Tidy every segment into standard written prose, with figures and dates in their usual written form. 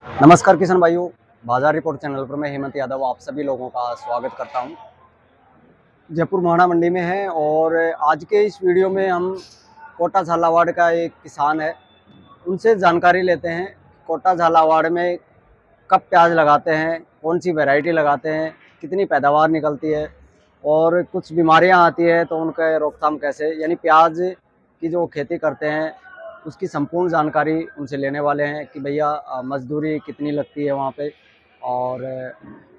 नमस्कार किसान भाइयों, बाजार रिपोर्ट चैनल पर मैं हेमंत यादव आप सभी लोगों का स्वागत करता हूं। जयपुर महाना मंडी में है और आज के इस वीडियो में हम कोटा झालावाड़ का एक किसान है, उनसे जानकारी लेते हैं। कोटा झालावाड़ में कब प्याज लगाते हैं, कौन सी वैरायटी लगाते हैं, कितनी पैदावार निकलती है और कुछ बीमारियां आती है तो उनका रोकथाम कैसे, यानी प्याज की जो खेती करते हैं उसकी संपूर्ण जानकारी उनसे लेने वाले हैं कि भैया मजदूरी कितनी लगती है वहाँ पे और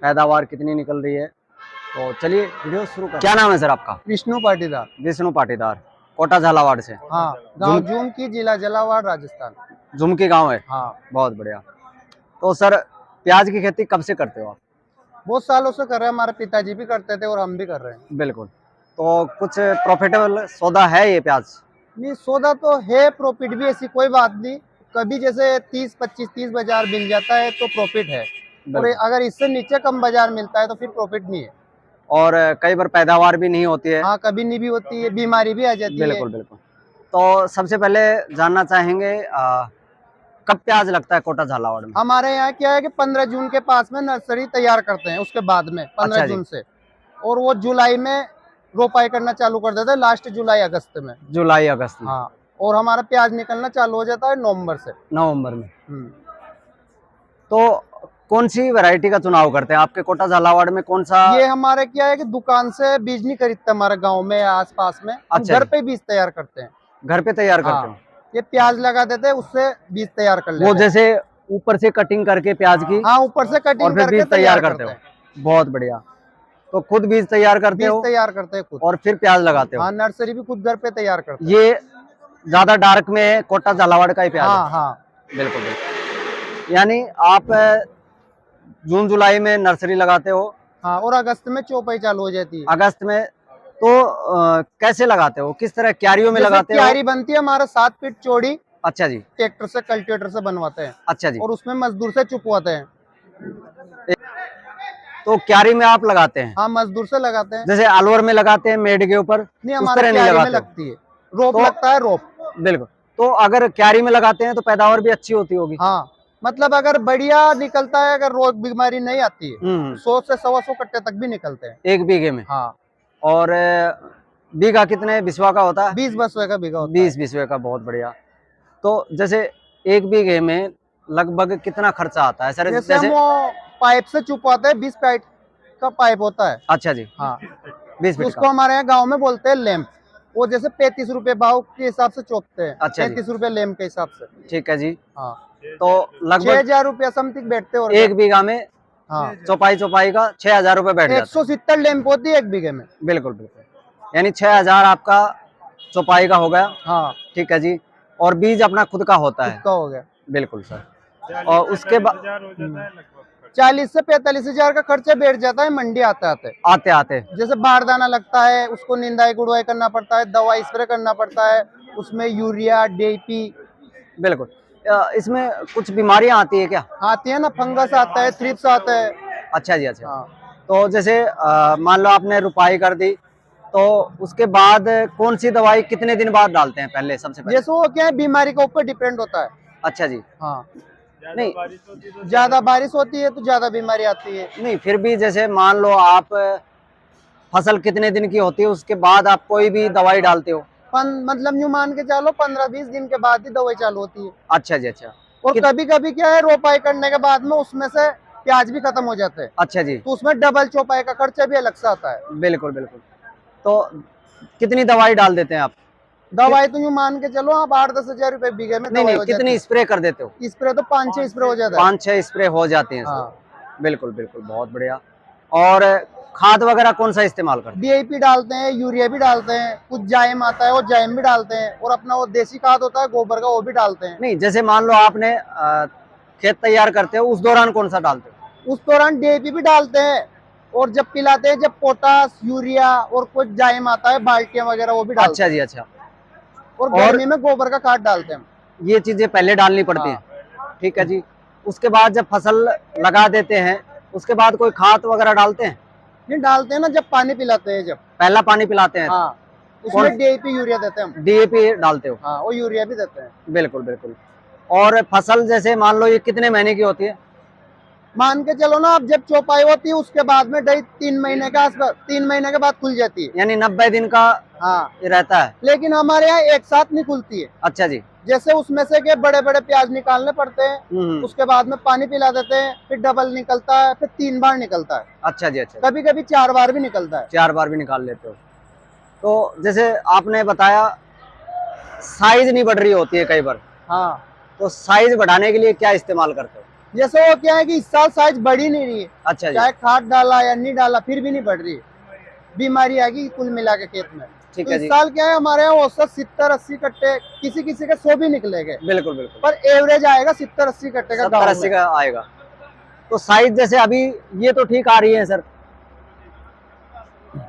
पैदावार कितनी निकल रही है। तो चलिए वीडियो शुरू करें। क्या नाम है सर आपका? विष्णु पाटीदार। विष्णु पाटीदार, कोटा झालावाड़ से। हाँ, गांव झुमकी, जिला झालावाड़, राजस्थान। झुमकी गांव है। हाँ, बहुत बढ़िया। तो सर प्याज की खेती कब से करते हो आप? बहुत सालों से कर रहे हैं, हमारे पिताजी भी करते थे और हम भी कर रहे हैं। बिल्कुल। तो कुछ प्रॉफिटेबल सौदा है ये प्याज? नहीं, सौदा तो है, प्रॉफिट भी, ऐसी कोई बात नहीं। कभी जैसे 30-25-30 बाजार मिल जाता है तो प्रॉफिट है, और अगर इससे नीचे कम बाजार मिलता है तो फिर प्रॉफिट नहीं है। और कई बार पैदावार भी नहीं होती है। हाँ, कभी नहीं भी होती है, बीमारी भी आ जाती है। बिल्कुल बिल्कुल। तो सबसे पहले जानना चाहेंगे कब प्याज लगता है कोटा झालावाड़ में? हमारे यहाँ क्या है कि 15 जून के पास में नर्सरी तैयार करते हैं, उसके बाद में 15 जून से, और वो जुलाई में रोपाई करना चालू कर देते हैं, लास्ट जुलाई अगस्त में। जुलाई अगस्त में। हाँ, और हमारा प्याज निकलना चालू हो जाता है नवंबर से। नवंबर में। तो कौन सी वैरायटी का चुनाव करते हैं आपके कोटा झालावाड़ में? कौन सा? ये हमारे क्या है कि दुकान से बीज नहीं खरीदते हमारे गांव में आसपास में। अच्छा, घर पे बीज तैयार करते हैं। घर पे तैयार करते हैं। ये प्याज लगा देते हैं, उससे बीज तैयार कर लेते हैं। वो जैसे ऊपर से कटिंग करके प्याज की? हाँ, ऊपर से कटिंग करके बीज तैयार करते हो। बहुत बढ़िया। तो खुद बीज तैयार करते हो? तैयार करते हैं खुद, और फिर प्याज लगाते हो? हाँ, नर्सरी भी खुद घर पे तैयार करते हैं। ये ज्यादा डार्क में है कोटा झालावाड़ का ही प्याज? हाँ हाँ, बिल्कुल बिल्कुल। यानी आप जून जुलाई में नर्सरी लगाते हो? हाँ, और अगस्त में चौपाई चालू हो जाती है। अगस्त में। तो कैसे लगाते हो, किस तरह क्यारियों में लगाते हो? क्यारी बनती है हमारा 7 फीट चौड़ी। अच्छा जी। ट्रैक्टर से, कल्टीवेटर से बनवाते हैं। अच्छा जी। और उसमें मजदूर से चुपवाते हैं। तो क्यारी में आप लगाते हैं? हाँ, मजदूर से लगाते हैं। जैसे अलवर में लगाते हैं मेड के ऊपर? नहीं, हमारे क्यारी में लगती है, रोप लगता है, रोप। बिल्कुल। तो अगर क्यारी में लगाते हैं तो पैदावार भी अच्छी होती होगी? हाँ, मतलब अगर बढ़िया निकलता है, अगर रोग बीमारी नहीं आती है, 100 से 125 कट्टे तक भी निकलते हैं एक बीघे में। हाँ। और बीघा कितने बिस्वा का होता है? 20 बिस्वे का बीघा होता है। 20 बिस्वे का। बहुत बढ़िया। तो जैसे एक बीघे में लगभग कितना खर्चा आता है सर? जैसे हम वो पाइप से चुपवाते हैं, 20 फीट का पाइप होता है। अच्छा जी। हाँ, 20 फीट उसको हमारे यहाँ गाँव में बोलते हैं लैंप। वो जैसे 35 रुपए भाव के हिसाब से चोपते हैं। अच्छा, 35 रुपए लैंप के हिसाब से। ठीक है जी। हाँ, तो लगभग 6000 रुपया समथिंग बैठते हैं एक बीघा में। हाँ, चौपाई का 6000 रुपए बैठ जाता है। 170 लैंप होती है एक बीघे में। बिल्कुल बिल्कुल। यानी 6000 आपका चौपाई का हो गया। हाँ, ठीक है जी। और बीज अपना खुद का होता है? खुद का हो गया। बिल्कुल सर। और उसके बाद 40 से 45 हजार का खर्चा बैठ जाता है मंडी आते आते। जैसे बारदाना लगता है, उसको निंदाई गुड़वाई करना पड़ता है, दवा स्प्रे करना पड़ता है, उसमें यूरिया, डीएपी। बिल्कुल। इसमें कुछ बीमारियां आती है क्या? आती है ना, फंगस आता है, थ्रिप्स आता है। अच्छा जी। अच्छा। हाँ। तो जैसे मान लो आपने रुपाई कर दी, तो उसके बाद कौन सी दवाई कितने दिन बाद डालते हैं पहले, सबसे पहले? जैसे वो क्या है, बीमारी के ऊपर डिपेंड होता है। अच्छा जी। हाँ, नहीं, ज्यादा बारिश होती है तो ज्यादा बीमारी आती है। नहीं, फिर भी जैसे मान लो आप फसल कितने दिन की होती है उसके बाद आप कोई भी दवाई डालते हो? मतलब यूं मान के चलो 15-20 दिन के बाद ही दवाई चालू होती है। अच्छा जी। अच्छा। और कभी कभी क्या है, रोपाई करने के बाद में उसमें से प्याज भी खत्म हो जाते हैं। अच्छा जी। तो उसमें डबल चौपाई का खर्चा भी अलग से आता है। बिल्कुल बिल्कुल। तो कितनी दवाई डाल देते हैं आप? दवाई तो यूं मान के चलो आप 8-10 हजार रुपए बीघे में। नहीं, कितनी स्प्रे कर देते हो? स्प्रे तो 5-6 स्प्रे हो जाता है। 5-6 स्प्रे हो जाते हैं। हाँ। बिल्कुल बिल्कुल, बहुत बढ़िया। और खाद वगैरह कौन सा इस्तेमाल करते हैं? डीएपी डालते हैं, यूरिया भी डालते हैं, कुछ जाइम आता है वो जाइम भी डालते हैं, और अपना वो देसी खाद होता है गोबर का, वो भी डालते हैं। नहीं, जैसे मान लो आपने खेत तैयार करते हो उस दौरान कौन सा डालते हो? उस दौरान डीएपी भी डालते हैं, और जब पिलाते हैं, जब पोटास, यूरिया और कुछ जाइम आता है, बाल्टियां वगैरह, वो भी डालते अच्छा जी। अच्छा। और गर्मी में गोबर का खाद डालते हैं। ये चीजें पहले डालनी पड़ती हैं। ठीक है जी। उसके बाद जब फसल लगा देते हैं उसके बाद कोई खाद वगैरह डालते हैं? नहीं, डालते हैं ना, जब पानी पिलाते हैं, जब पहला पानी पिलाते हैं। हाँ, उसमें डीएपी यूरिया देते हैं हम। डीएपी डालते हो? हाँ, वो यूरिया भी देते हैं। बिल्कुल बिल्कुल। और फसल जैसे मान लो ये कितने महीने की होती है? मान के चलो ना, अब जब चौपाई होती है उसके बाद में ढाई 3 महीने के आसपास, 3 महीने के बाद खुल जाती है। यानी 90 दिन का हाँ, ये रहता है। लेकिन हमारे यहाँ एक साथ नहीं खुलती है। अच्छा जी। जैसे उसमें से के बड़े बड़े प्याज निकालने पड़ते हैं, उसके बाद में पानी पिला देते हैं, फिर डबल निकलता है, फिर 3 बार निकलता है। अच्छा जी। अच्छा, कभी कभी 4 बार भी निकलता है। 4 बार भी निकाल लेते हो। तो जैसे आपने बताया साइज नहीं बढ़ रही होती है कई बार, हाँ, तो साइज बढ़ाने के लिए क्या इस्तेमाल करते हो? जैसे वो क्या है कि इस साल साइज बढ़ी नहीं रही है। अच्छा जी। चाहे खाद डाला या नहीं डाला फिर भी नहीं बढ़ रही है, बीमारी आ गई कुल मिला के खेत में। ठीक तो है इस जी। साल क्या है, हमारे यहाँ औसत 70-80 कट्टे, किसी किसी के 100 भी निकलेंगे, बिल्कुल बिल्कुल। पर एवरेज आएगा 70-80 कट्टे का 70-80 गाँव में। का आएगा। तो साइज जैसे अभी ये तो ठीक आ रही है सर,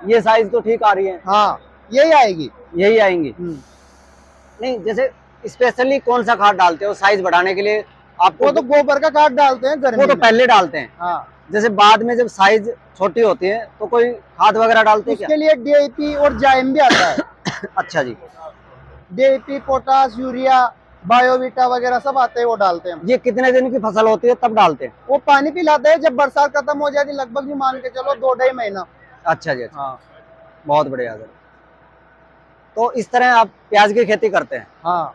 ये साइज तो ठीक आ रही है। हाँ, यही आएगी। यही आएंगी। नहीं, जैसे स्पेशली कौन सा खाद डालते हो साइज बढ़ाने के लिए? आपको वो तो गोबर का खाद डालते हैं गर्मी वो तो में। पहले डालते हैं। हाँ, जैसे बाद में जब साइज छोटी होती है तो कोई खाद वगैरह डालते हैं उसके लिए डीएपी और जाइम भी आता है। क्या? अच्छा जी। डीएपी, पोटास, यूरिया, बायोवीटा वगैरह सब आते हैं, वो डालते हैं। ये कितने दिन की फसल होती है तब डालते हैं? वो पानी पिलाते हैं जब बरसात खत्म हो जाती, लगभग मान के चलो 2-2.5 महीना। अच्छा जी। अच्छा, हाँ, बहुत बढ़िया सर। तो इस तरह आप प्याज की खेती करते हैं। हाँ।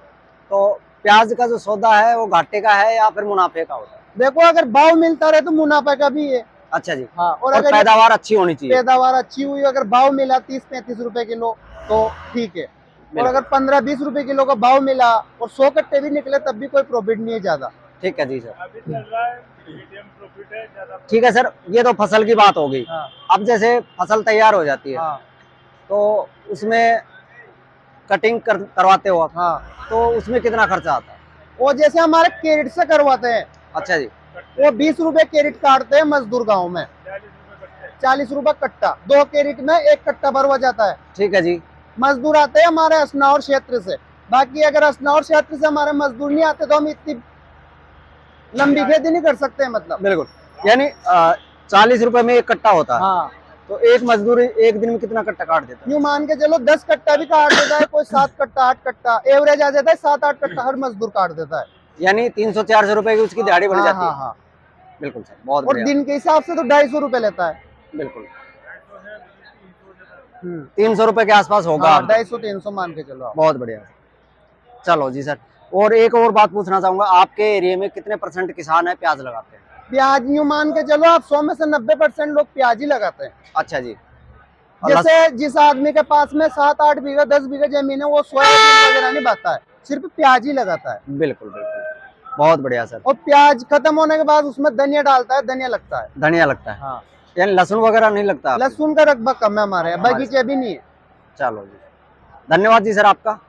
तो प्याज का जो सौदा है वो घाटे का है या फिर मुनाफे का होता है? देखो, अगर भाव मिलता रहे तो मुनाफा का भी है। अच्छा जी। हाँ, और और अगर पैदावार अच्छी होनी चाहिए। पैदावार अच्छी हुई, अगर भाव मिला 30-35 रुपए किलो तो ठीक है। और अगर 15-20 रुपए किलो का भाव मिला और 100 कट्टे भी निकले तब भी कोई प्रॉफिट नहीं है ज्यादा। ठीक है जी सर। ठीक है सर, ये तो फसल की बात हो गई। हाँ, अब जैसे फसल तैयार हो जाती है हाँ, तो उसमें कटिंग करवाते हो आप, हाँ। तो उसमें कितना खर्चा आता है? वो जैसे हमारे कैरेट से करवाते हैं, अच्छा जी। वो 20 रुपए कैरेट काटते हैं मजदूर गांव में, 40 रुपए कट्टा। 2 कैरेट में 1 कट्टा भरवा जाता है। ठीक है जी। मजदूर आते हैं हमारे असनावर क्षेत्र से। बाकी अगर असनावर क्षेत्र से हमारे मजदूर नहीं आते तो हम इतनी लंबी खेती नहीं कर सकते, मतलब। बिल्कुल, यानी 40 रुपए में 1 कट्टा होता है। हाँ, तो एक मजदूर एक दिन में कितना कट्टा काट देता है? यूँ मान के चलो 10 कट्टा भी काट देता है, कोई 7 कट्टा 8 कट्टा, एवरेज आ जाता है 7-8 कट्टा हर मजदूर काट देता है। यानी 300-400 रुपए की उसकी दिहाड़ी बढ़ हाँ, जाती हाँ, है। हाँ। बिल्कुल सर, बहुत और बढ़िया। दिन के हिसाब से तो 250 रुपए लेता है। बिल्कुल 300 रुपए के आसपास होगा। हाँ, 250-300 मान के चलो आप। बहुत बढ़िया। चलो जी सर, और एक और बात पूछना चाहूंगा, आपके एरिया में कितने % किसान है प्याज लगाते हैं? प्याज यूँ मान के चलो आप 100 में से 90% लोग प्याज ही लगाते हैं। अच्छा जी। और जैसे जिस आदमी के पास में 7-8 बीघा 10 बीघा जमीन है, वो सोयाबीन वगैरह नहीं बाता है, सिर्फ प्याज ही लगाता है। बिल्कुल बिल्कुल, बहुत बढ़िया सर। और प्याज खत्म होने के बाद उसमें धनिया डालता है, धनिया लगता है। धनिया लगता है। हाँ, यानी लहसुन वगैरह नहीं लगता आपके? लहसुन का रकबा कम है हमारे यहाँ, बगीचे भी नहीं है। चलो जी, धन्यवाद जी सर आपका।